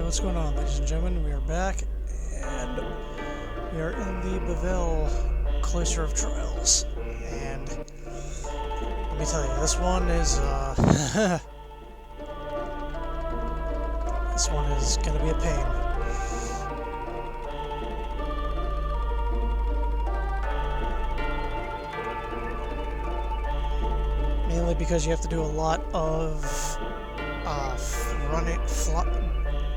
what's going on, ladies and gentlemen? We are back, and we are in the Bevelle Cloister of Trials. And let me tell you, this one is this one is gonna be a pain. Mainly because you have to do a lot of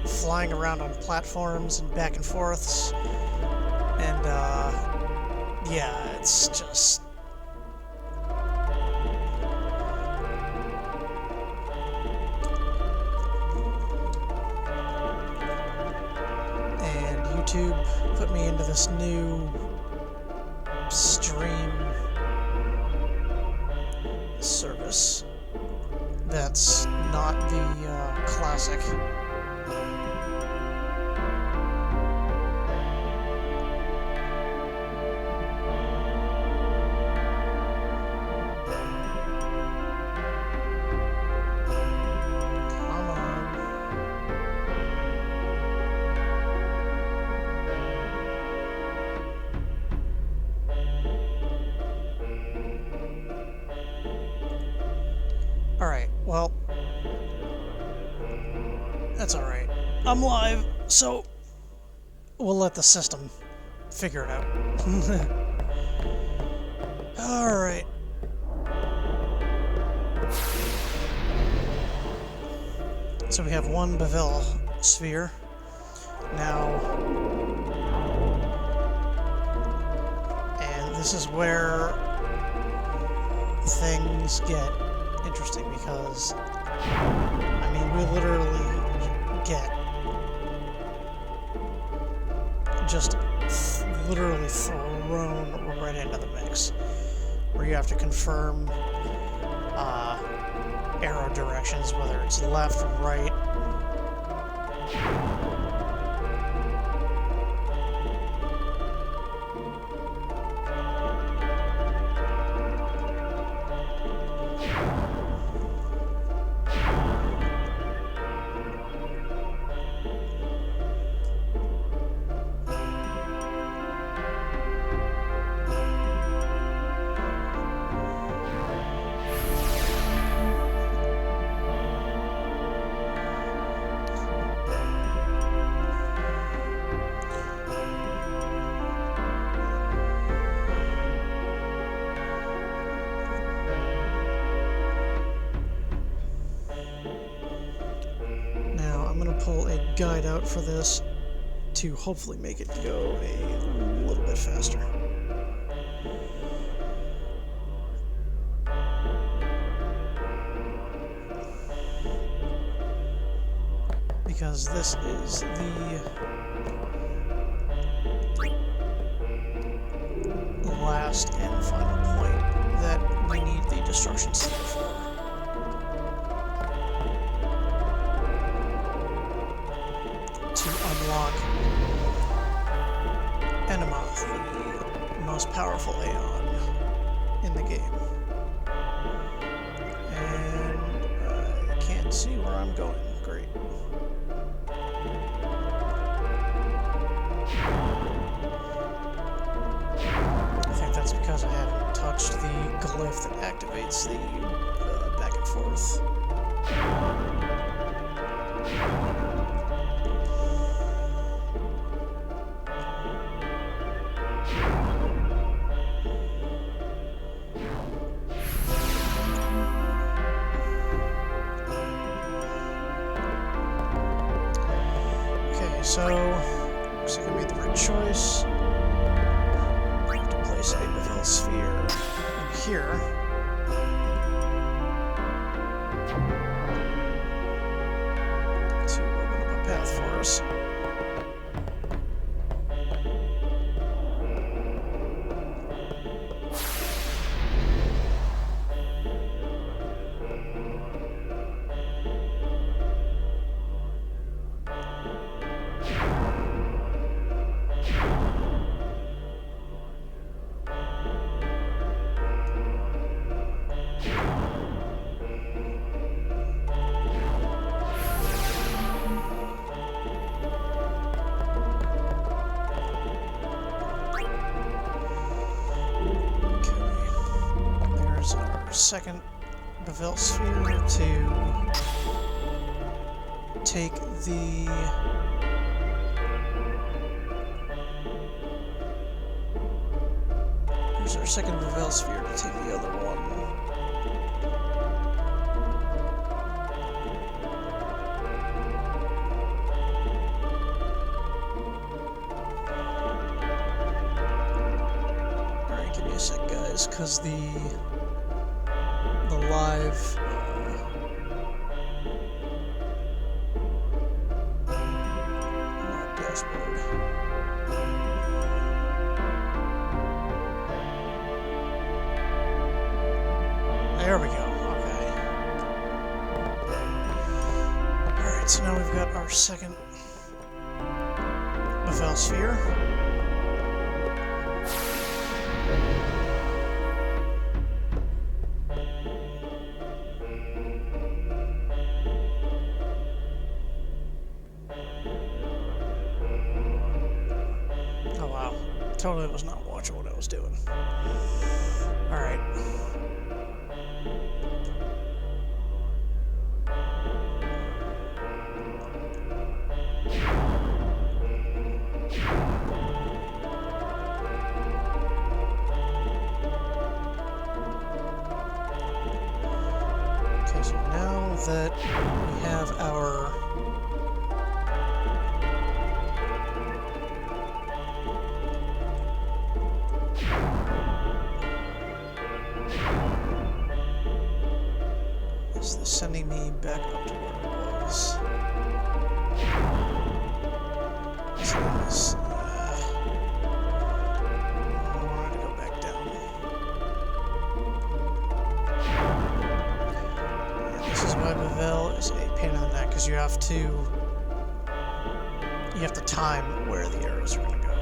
flying around on platforms and back and forths, and yeah, it's just and YouTube put me into this new stream service that's not the classic. Come on. Alright, well, that's alright. I'm live, so we'll let the system figure it out. Alright. So we have one bevelle sphere. Now, and this is where things get interesting, because I mean, we literally get just literally thrown right into the mix, where you have to confirm arrow directions, whether it's left or right. Pull a guide out for this to hopefully make it go a little bit faster. Because this is the last and final point that we need the destruction seal for. To unlock Enema, the most powerful Aeon in the game. And I can't see where I'm going. Great. I think that's because I haven't touched the glyph that activates the back and forth. So, looks like I made the right choice. I have to place a bevelle sphere in here. To open up a path for us. second bevelle sphere to take the here's our second bevelle sphere to take the other one. Alright, give me a sec, guys, because the live dashboard. There we go. Okay. Alright, so now we've got our second bevelle sphere. Oh wow. Totally was not watching what I was doing. Alright. Okay, so now that we have our is this sending me back up to where it was? So this, I wanted to go back down. And this is why bevelle is a pain in the neck, because you have to time where the arrows are going to go.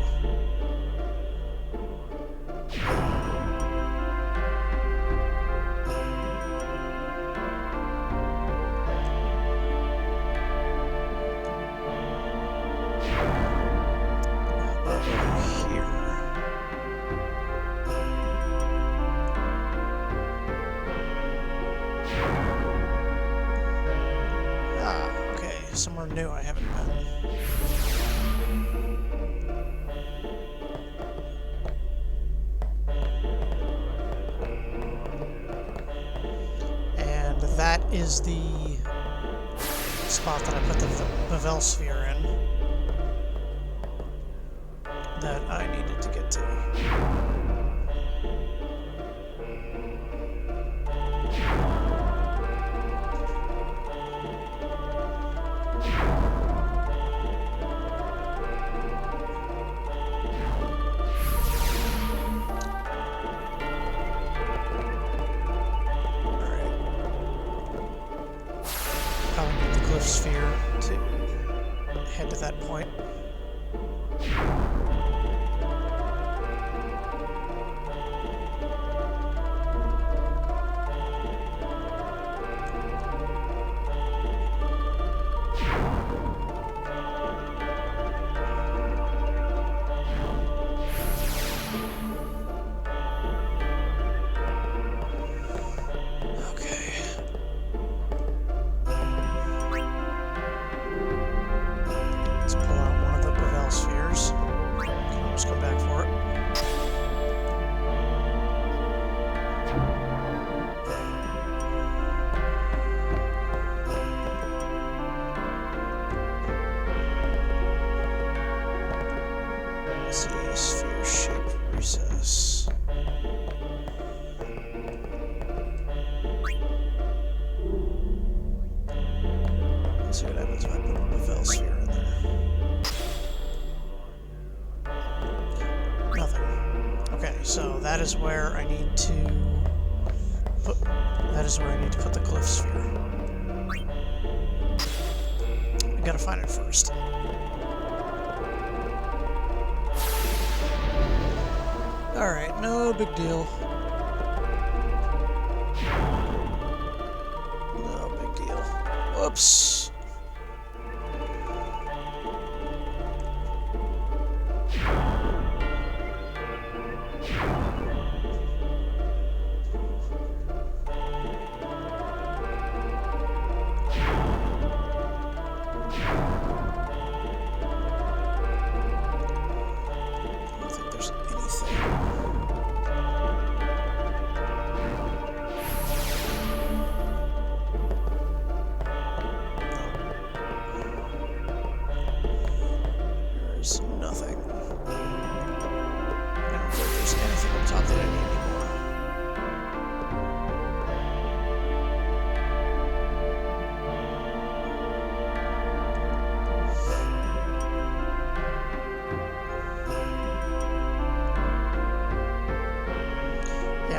Somewhere new I haven't been. And that is the spot that I put the bevelle sphere in that I needed to get to. Sphere to head to that point. Come back for it. Let's see, sphere-shaped recess. Let's see what happens if I put a bevelle sphere in there. Okay, so that is where I need to put the glyph sphere. I gotta find it first. Alright, no big deal. No big deal. Whoops.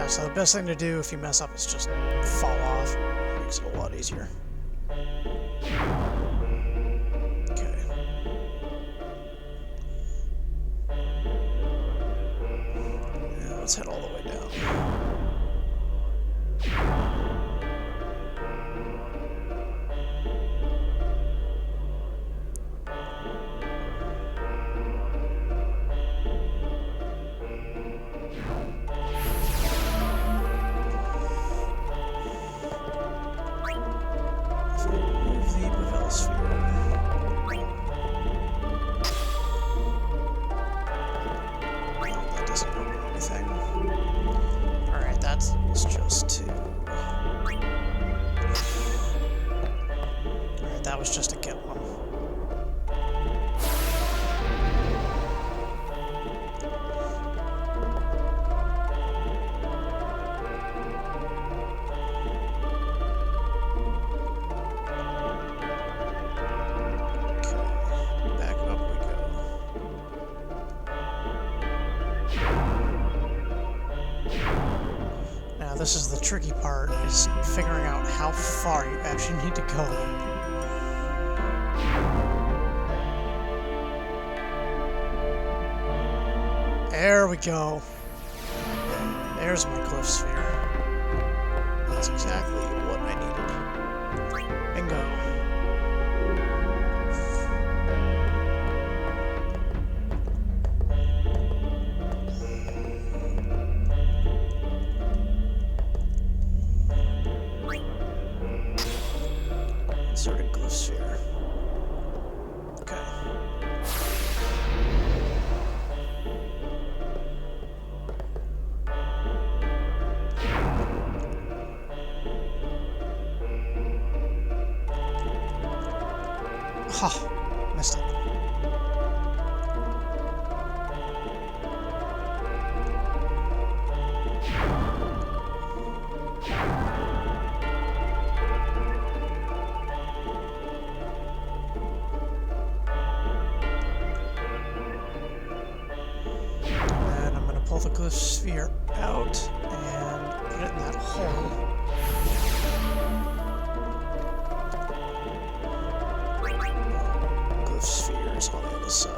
So the best thing to do if you mess up is just fall off. It makes it a lot easier. Okay. Now let's head all the way down. That was just to get one. Okay, back up we go. Now this is the tricky part, is figuring out how far you actually need to go. There we go. There's my glyph sphere. That's exactly what I needed. Bingo. Insert a glyph sphere. Okay. Ha! Missed it. And I'm going to pull the glyph sphere out and put it in that hole. Spheres on the other side.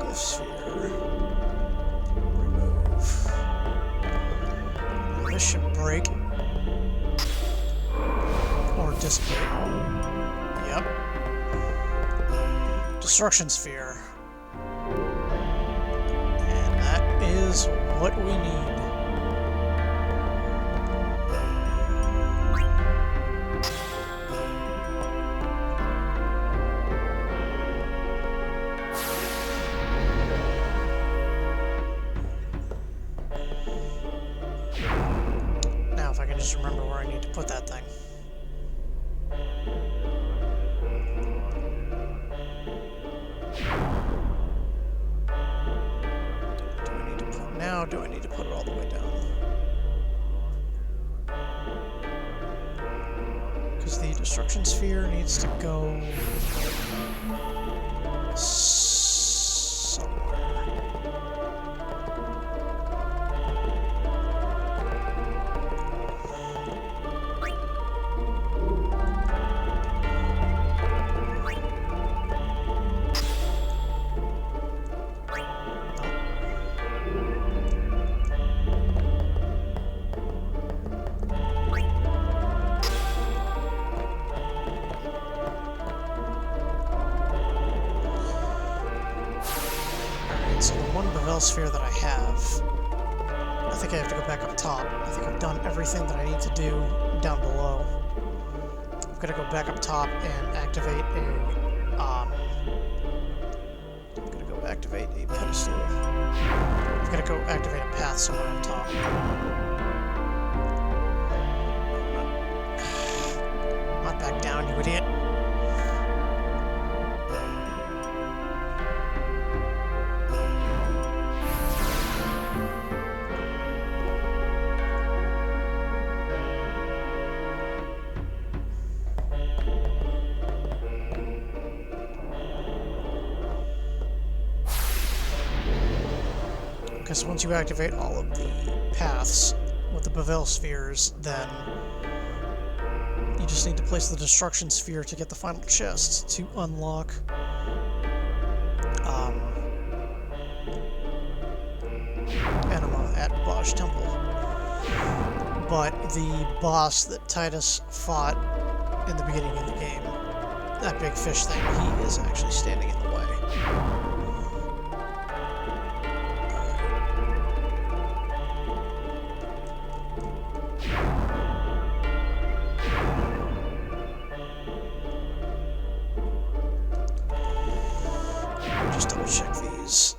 Glyph sphere. Remove. Now this should break. Or dissipate. Yep. Destruction sphere. And that is what we need. If I can just remember where I need to put that thing. Do I need to put now? Do I need to put it all the way down? Because the destruction sphere needs to go somewhere. So the one bevelle sphere that I have, I think I have to go back up top. I think I've done everything that I need to do down below. I've got to go back up top and activate I'm going to go activate a pedestal. I've got to go activate a path somewhere on top. Not back down, you idiot. Because once you activate all of the paths with the bevelle spheres, then you just need to place the destruction sphere to get the final chest to unlock Enema at Bosch Temple. But the boss that Titus fought in the beginning of the game, that big fish thing, he is actually standing in the way. Just double check these.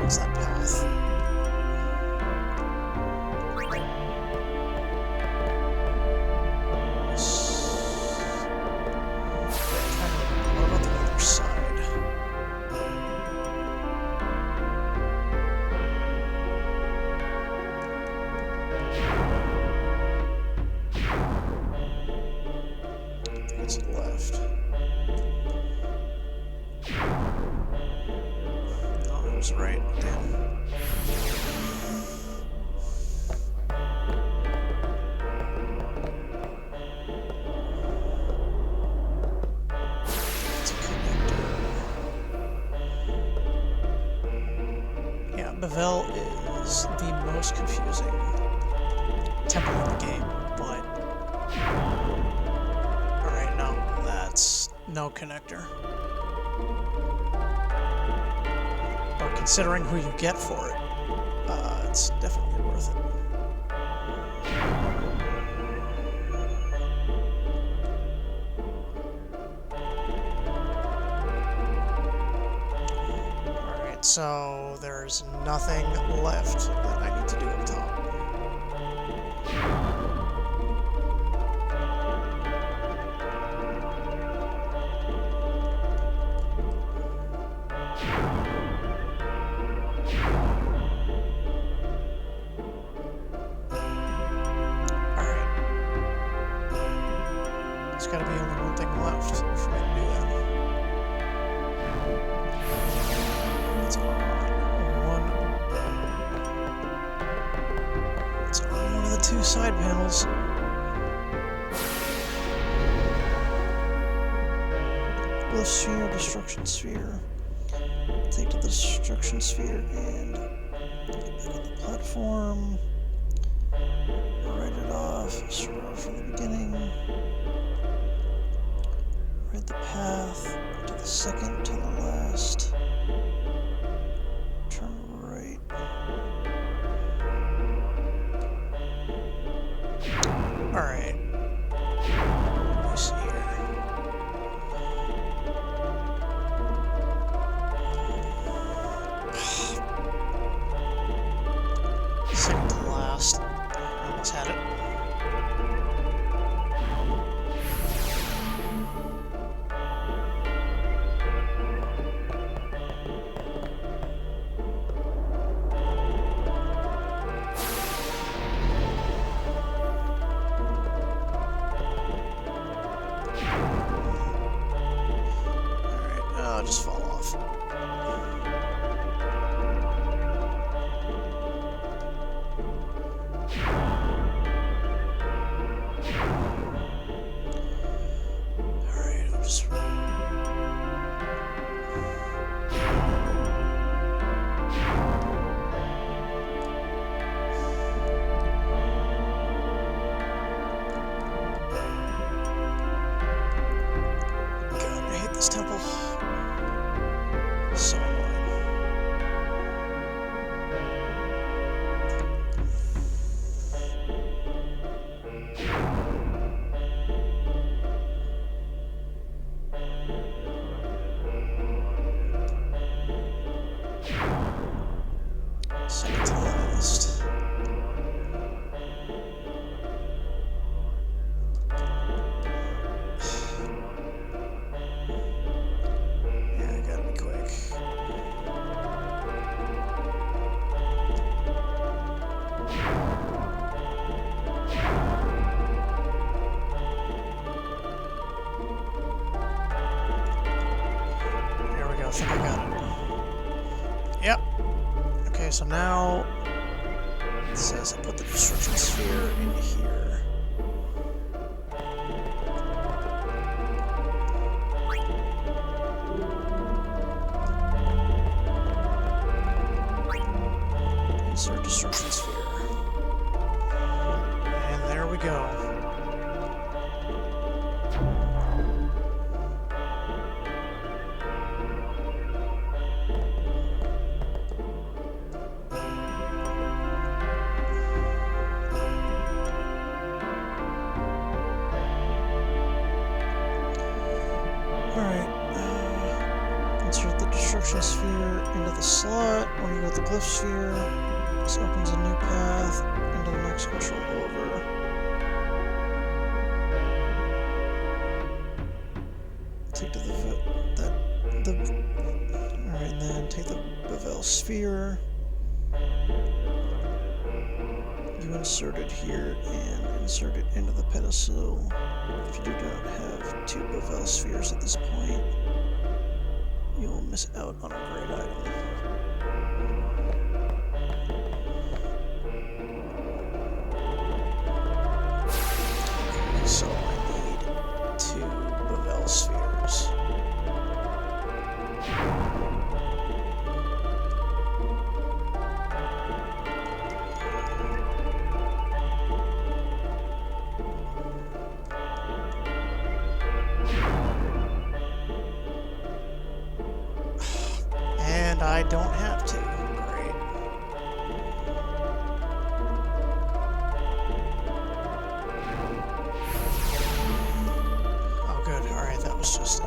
That path. What about the other side? It's left. No, it was right. Damn. Bevelle is the most confusing temple in the game, but alright, no, that's no connector. But considering who you get for it, it's definitely worth it. So there's nothing left that I need to do up top. Alright. There's gotta be only one thing left for me to do that. It's on one of the two side panels. Lift sphere, destruction sphere. Take to the destruction sphere and get back on the platform. Write it off. Start off from the beginning. Write the path. Go to the second to the last. Turn right. Alright. Let me see here. Second to last. I almost had it. I'll just fall off. Alright, I'll just... God, I hate this temple. So annoying. Second to last. got it. Yep. Okay, so now it says I put the destruction sphere in here. Insert destruction sphere. And there we go. Insert the destruction sphere into the slot. When you got the glyph sphere, this opens a new path into the next control over. Take to alright, and then take the bevelle sphere. You insert it here and insert it into the pedestal. If you do not have 2 bevelle spheres at this point, you will miss out on a great item. Okay, so I need 2 bevelle spheres. And I don't have to. Great. Oh, good. Alright, that was just a...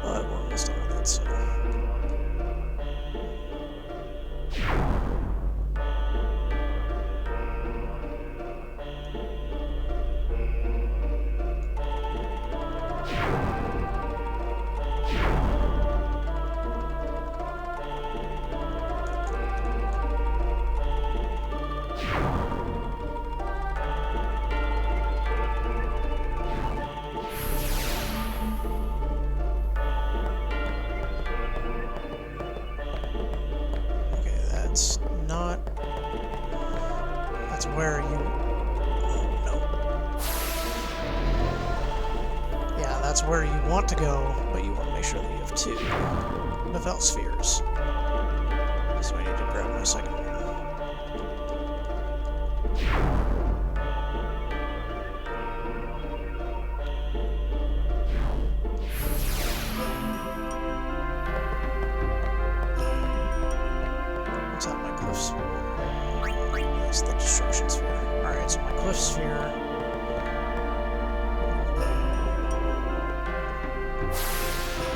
But we're almost done with it, so... That's not... That's where you... Oh, no. Yeah, that's where you want to go, but you want to make sure that you have 2 bevelle spheres. So I need to grab my second one. What's that, my glyph sphere? It's the destruction sphere. Alright, so my glyph sphere...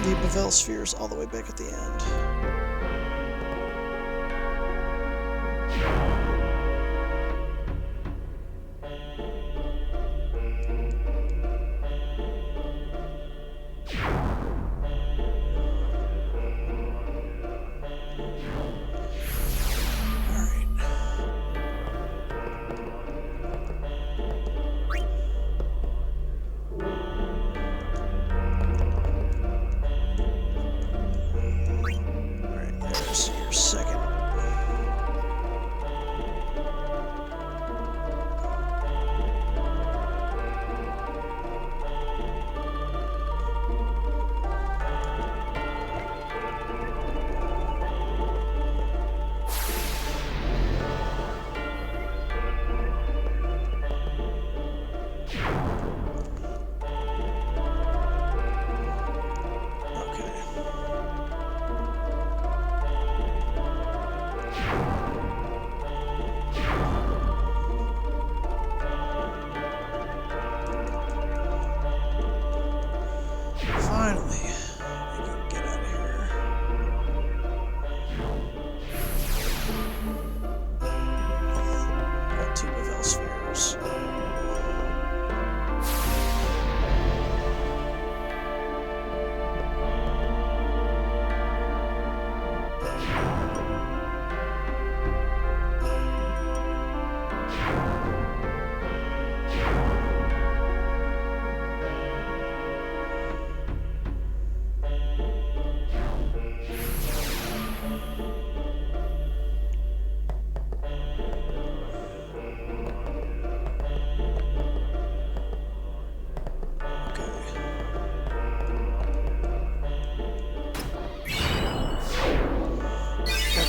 The bevelle sphere is all the way back at the end.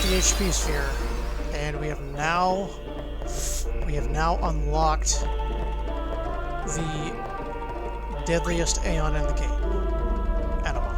the HP sphere, and we have now unlocked the deadliest Aeon in the game, Enema.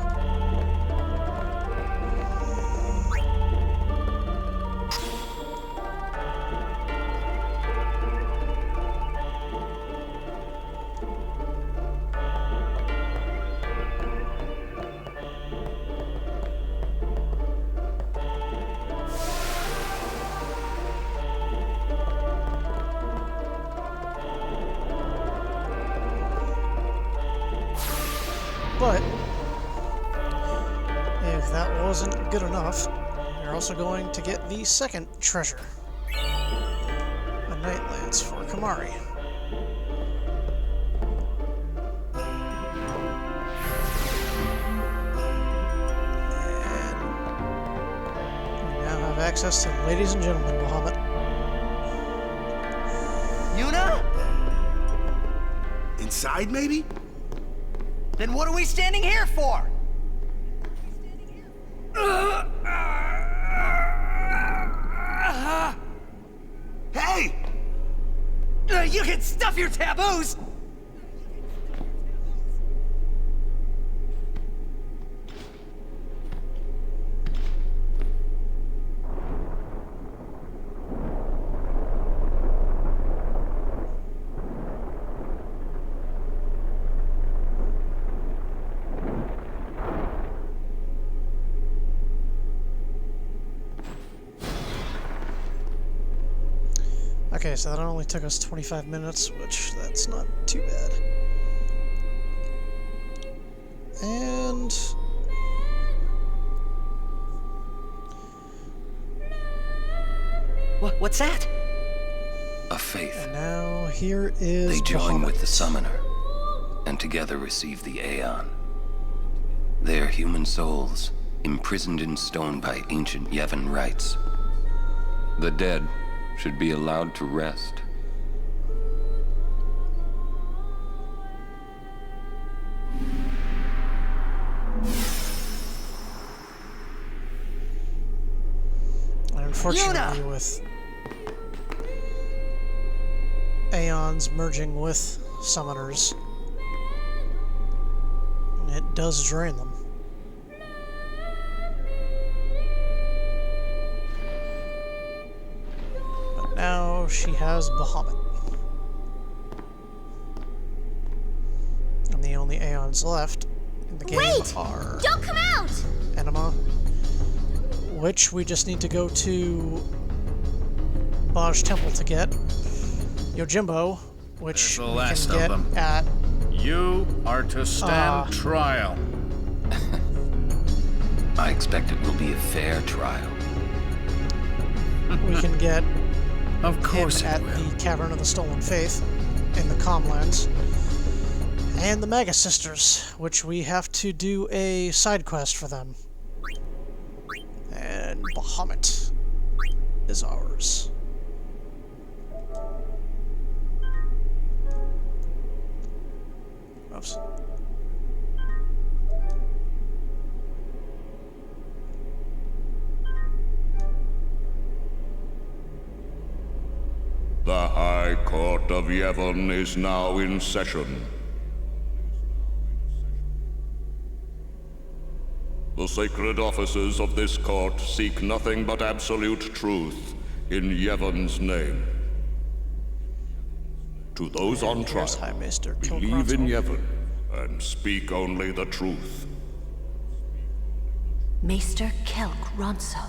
But if that wasn't good enough, you're also going to get the second treasure, a Night Lance for Kamari. And we now have access to ladies and gentlemen, Bahamut. Yuna? Inside, maybe? Then what are we standing here for? Hey! You can stuff your taboos! Okay, so that only took us 25 minutes, which that's not too bad. And What's that? A faith. now here is They join Bahamut. with the summoner, and together receive the Aeon. They are human souls, imprisoned in stone by ancient Yevon rites. The dead should be allowed to rest. And unfortunately, with Aeons merging with summoners, it does drain them. But now she has Bahamut. And the only Aeons left in the game are Don't come out! Enema, which we just need to go to Baj Temple to get. Yojimbo, which There's the we last can of get them. at You are to stand trial. I expect it will be a fair trial. we can get Of him course at it will. the Cavern of the Stolen Faith in the Comlands. And the Magus Sisters, which we have to do a side quest for them. And Bahamut is ours. Oops. The High Court of Yevon is now in session. The sacred officers of this court seek nothing but absolute truth in Yevon's name. To those on trial, Here's High Maester believe in Kilgronzo. Yevon and speak only the truth. Maester Kelk Ronso.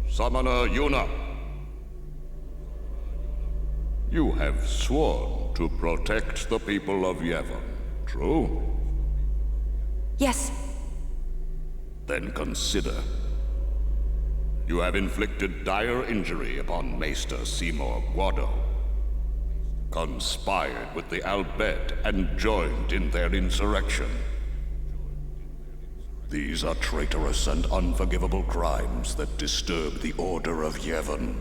Summoner Yuna, you have sworn to protect the people of Yevon, true? Yes, Then consider. You have inflicted dire injury upon Maester Seymour Guado, conspired with the Albed and joined in their insurrection. These are traitorous and unforgivable crimes that disturb the order of Yevon.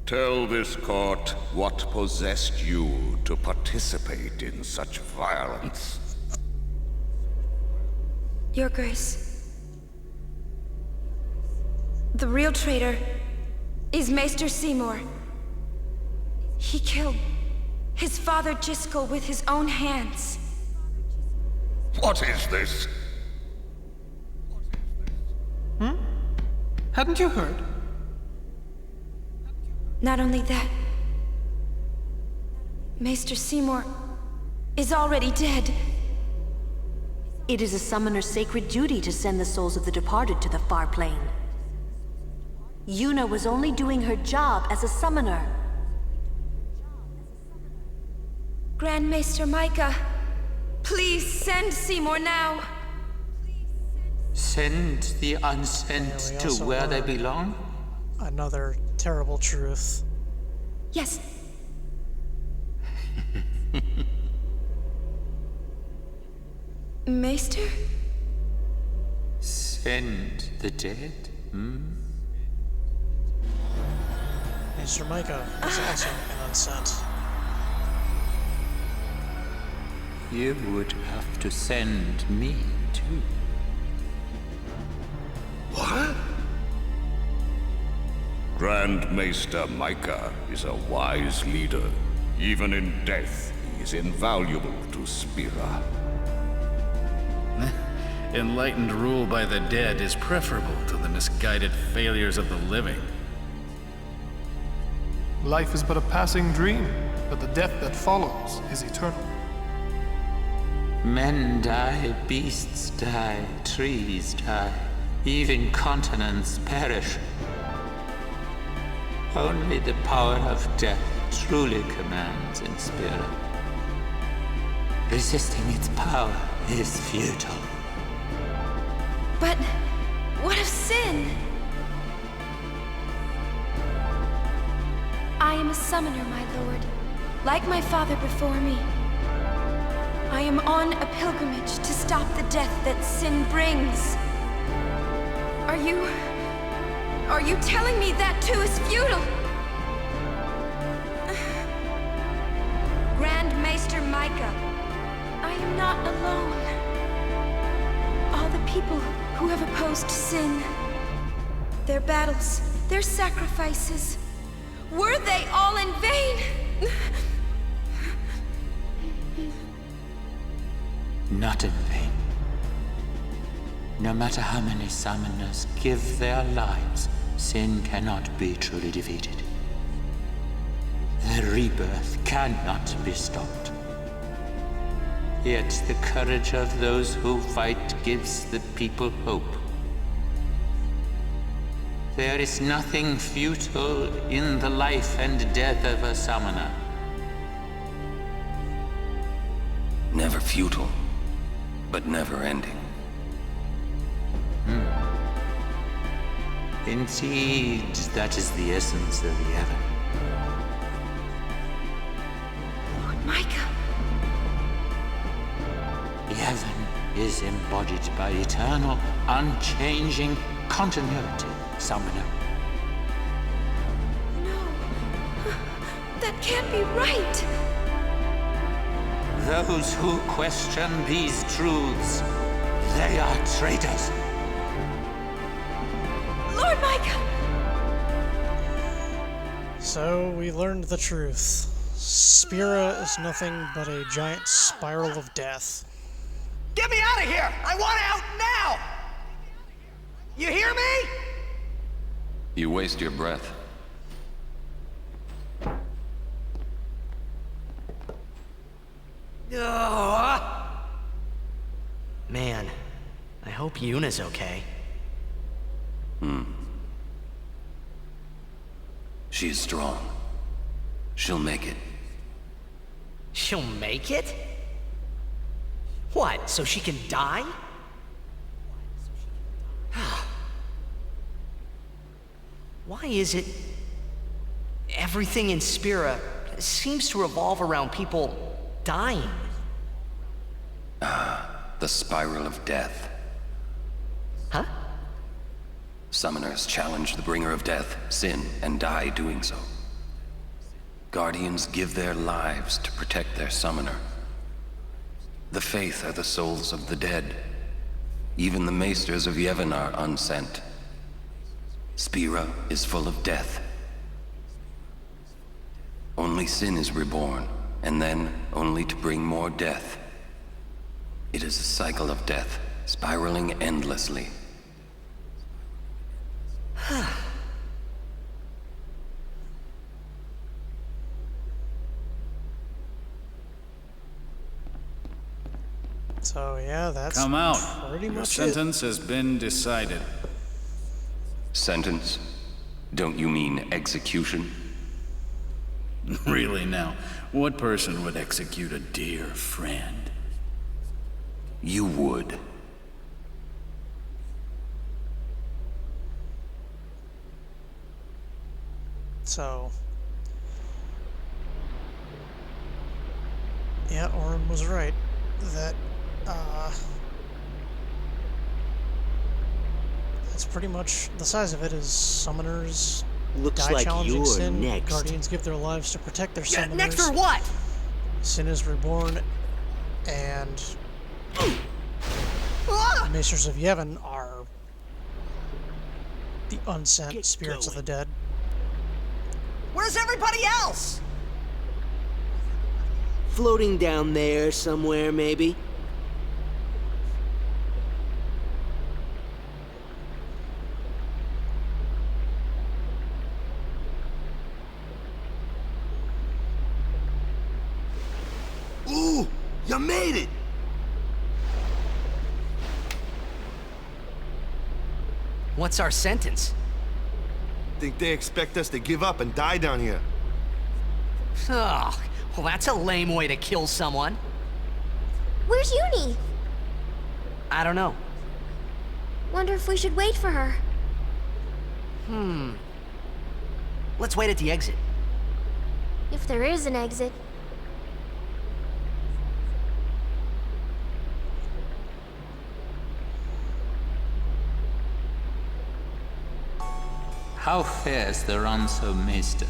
Tell this court what possessed you to participate in such violence. Your Grace. The real traitor is Maester Seymour. He killed his father Jiskel with his own hands. What is this? Hadn't you heard? Not only that, Maester Seymour is already dead. It is a summoner's sacred duty to send the souls of the departed to the far plane. Yuna was only doing her job as a summoner. Grand Maester Micah, please send Seymour now. Send the unsent Yeah, we to also where they learned belong? Another terrible truth. Yes. Maester? Send the dead? Mr. Micah is also an unsent. You would have to send me too. What? Grand Maester Micah is a wise leader. Even in death, he is invaluable to Spira. Enlightened rule by the dead is preferable to the misguided failures of the living. Life is but a passing dream, but the death that follows is eternal. Men die, beasts die, trees die, even continents perish. Only the power of death truly commands in spirit. Resisting its power is futile. But what of sin? I am a summoner, my lord, like my father before me. I am on a pilgrimage to stop the death that sin brings. Are you telling me that too is futile? Grand Maester Micah, I am not alone. All the people who have opposed sin, their battles, their sacrifices, were they all in vain? Not in vain. No matter how many summoners give their lives, sin cannot be truly defeated. The rebirth cannot be stopped. Yet the courage of those who fight gives the people hope. There is nothing futile in the life and death of a summoner. Never futile, but never ending. Indeed, that is the essence of Yevon. Lord Micah. Yevon is embodied by eternal, unchanging continuity, summoner. No. That can't be right. Those who question these truths, they are traitors. Lord Micah! So we learned the truth. Spira is nothing but a giant spiral of death. Get me out of here! I want out now! You hear me? You waste your breath. Man, I hope Yuna's okay. She is strong. She'll make it. She'll make it? What, so she can die? Why is it everything in Spira seems to revolve around people dying? The spiral of death. Huh? Summoners challenge the bringer of death, sin, and die doing so. Guardians give their lives to protect their summoner. The faith are the souls of the dead. Even the maesters of Yevon are unsent. Spira is full of death. Only sin is reborn, and then only to bring more death. It is a cycle of death, spiraling endlessly. So yeah, that's Come out. pretty Your much sentence has been decided. Sentence? Don't you mean execution? Really now, what person would execute a dear friend? You would. So, yeah, Orin was right. That, that's pretty much the size of it. Is summoners Looks die like challenging you're sin. next. Guardians give their lives to protect their summoners. Next for what? Sin is reborn, and Maesters of Yevon are the unsent spirits of the dead. Where's everybody else? Floating down there somewhere, maybe? Ooh, you made it! What's our sentence? Think they expect us to give up and die down here. Oh, well, that's a lame way to kill someone. Where's Uni? I don't know. Wonder if we should wait for her. Let's wait at the exit. If there is an exit. How fares the Ronso Maester?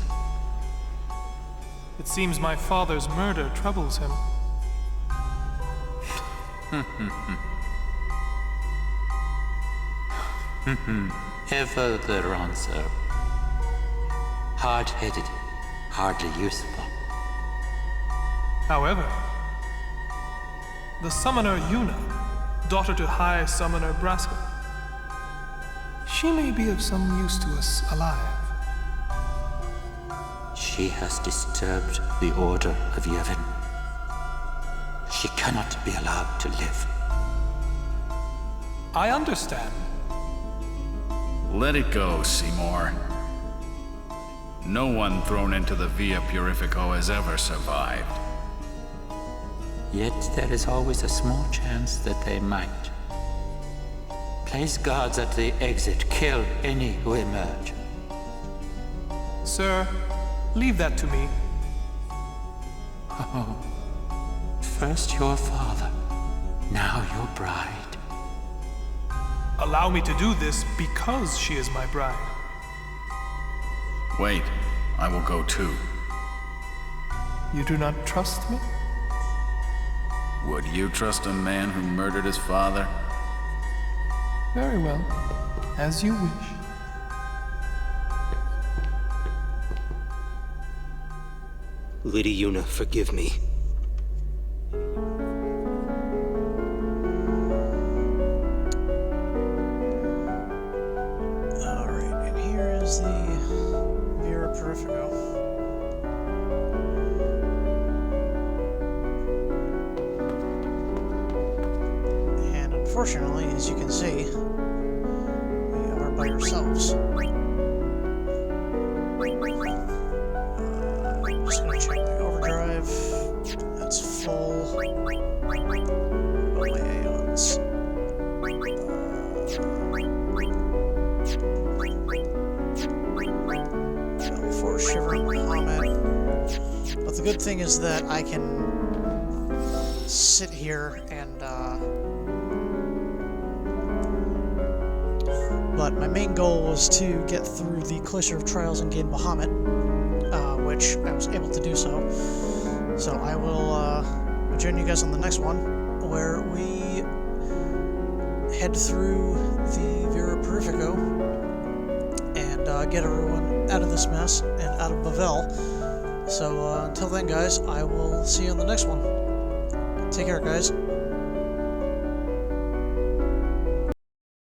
It seems my father's murder troubles him. Ever the Ronso. Hard-headed, hardly useful. However, the summoner Yuna, daughter to High Summoner Braska, she may be of some use to us alive. She has disturbed the order of Yevon. She cannot be allowed to live. I understand. Let it go, Seymour. No one thrown into the Via Purifico has ever survived. Yet there is always a small chance that they might. Place guards at the exit. Kill any who emerge. Sir, leave that to me. Oh. First your father, now your bride. Allow me to do this because she is my bride. Wait, I will go too. You do not trust me? Would you trust a man who murdered his father? Very well. As you wish. Lady Yuna, forgive me. Alright, and here is the Via Purifico. And unfortunately, as you can see, we are by ourselves. Just gonna check my overdrive. That's full. Oh, my aeons. Level 4 Shivering Bahamut. But the good thing is that I can sit here and but my main goal was to get through the Cloister of Trials and gain Bahamut, which I was able to do so. So I will join you guys on the next one, where we head through the Via Purifico and get everyone out of this mess and out of Bevelle. So until then, guys, I will see you on the next one. Take care, guys.